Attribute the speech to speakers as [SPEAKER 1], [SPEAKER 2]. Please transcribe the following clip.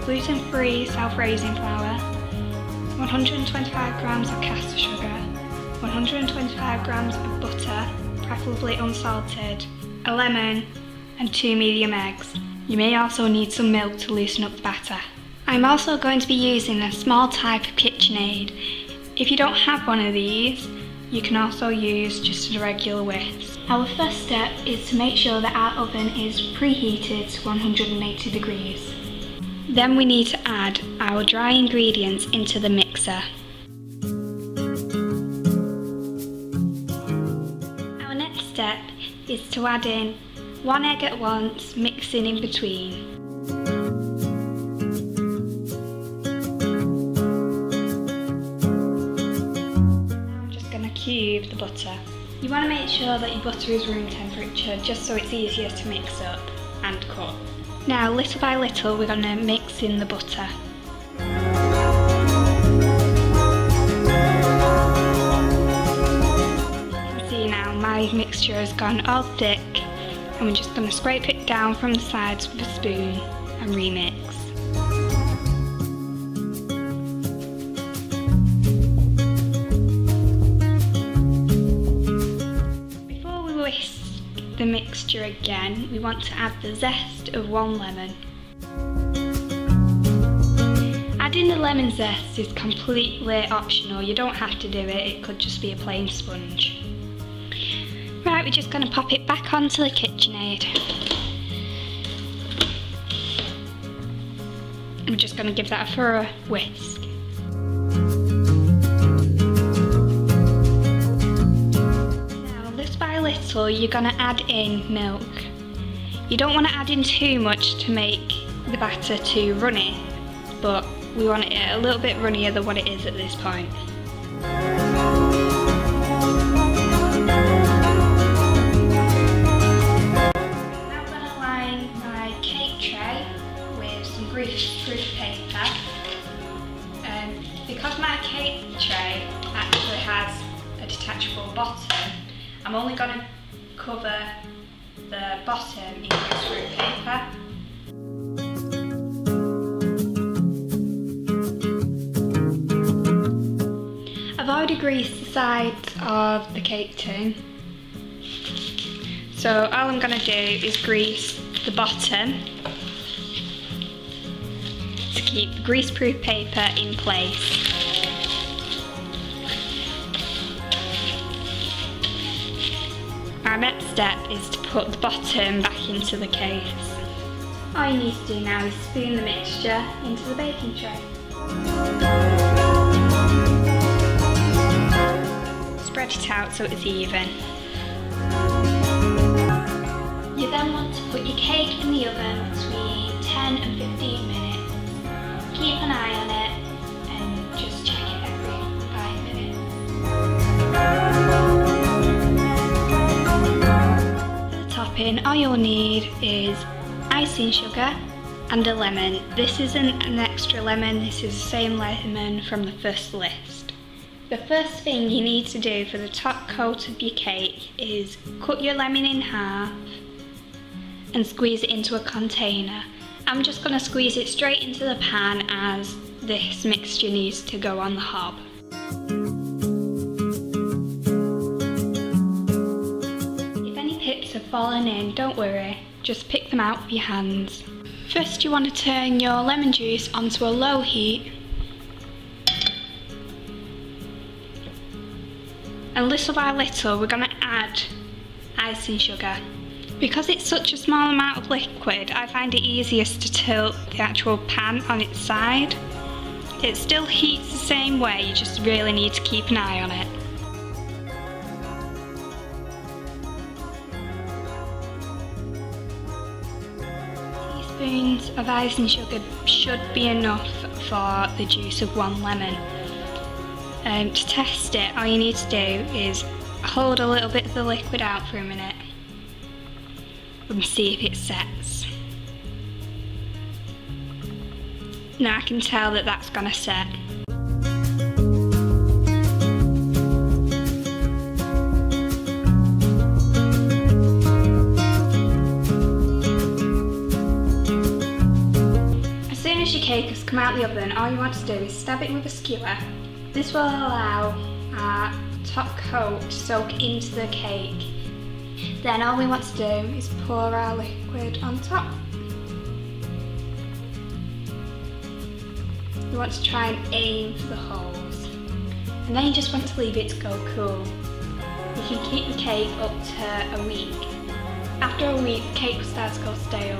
[SPEAKER 1] gluten-free self-raising flour, 125 grams of caster sugar, 125 grams of butter, preferably unsalted, a lemon, and 2 medium eggs. You may also need some milk to loosen up the batter. I'm also going to be using a small type of KitchenAid. If you don't have one of these, you can also use just a regular whisk. Our first step is to make sure that our oven is preheated to 180 degrees. Then we need to add our dry ingredients into the mixer. Our next step is to add in 1 egg at once, mixing in between. Now I'm just going to cube the butter. You want to make sure that your butter is room temperature just so it's easier to mix up and cut. Now little by little we're going to mix in the butter. You can see now my mixture has gone all thick, and we're just going to scrape it down from the sides with a spoon and remix. Before we whisk the mixture again, we want to add the zest of 1 lemon. Adding the lemon zest is completely optional, you don't have to do it, it could just be a plain sponge. Right, we're just going to pop it back onto the KitchenAid. And we're just going to give that a thorough whisk. Now, little by little, you're going to add in milk. You don't want to add in too much to make the batter too runny, but we want it a little bit runnier than what it is at this point. Greaseproof paper. Because my cake tray actually has a detachable bottom, I'm only going to cover the bottom in greaseproof paper. I've already greased the sides of the cake tin, so all I'm going to do is grease the bottom to keep the greaseproof paper in place. Our next step is to put the bottom back into the case. All you need to do now is spoon the mixture into the baking tray. Spread it out so it's even. You then want to put your cake in the oven between 10 and 15 minutes. Keep an eye on it and just check it every 5 minutes. For the topping, all you'll need is icing sugar and a lemon. This isn't an extra lemon, this is the same lemon from the first list. The first thing you need to do for the top coat of your cake is cut your lemon in half and squeeze it into a container. I'm just going to squeeze it straight into the pan as this mixture needs to go on the hob. If any pips have fallen in, don't worry, just pick them out with your hands. First you want to turn your lemon juice onto a low heat and little by little we're going to add icing sugar. Because it's such a small amount of liquid, I find it easiest to tilt the actual pan on its side. It still heats the same way, you just really need to keep an eye on it. Teaspoons of icing sugar should be enough for the juice of 1 lemon. To test it, all you need to do is hold a little bit of the liquid out for a minute and see if it sets. Now I can tell that that's gonna set. as your cake has come out of the oven, all you want to do is stab it with a skewer. This will allow our top coat to soak into the cake. Then all we want to do is pour our liquid on top. You want to try and aim for the holes. And then you just want to leave it to go cool. You can keep the cake up to a week. After a week, the cake will start to go stale.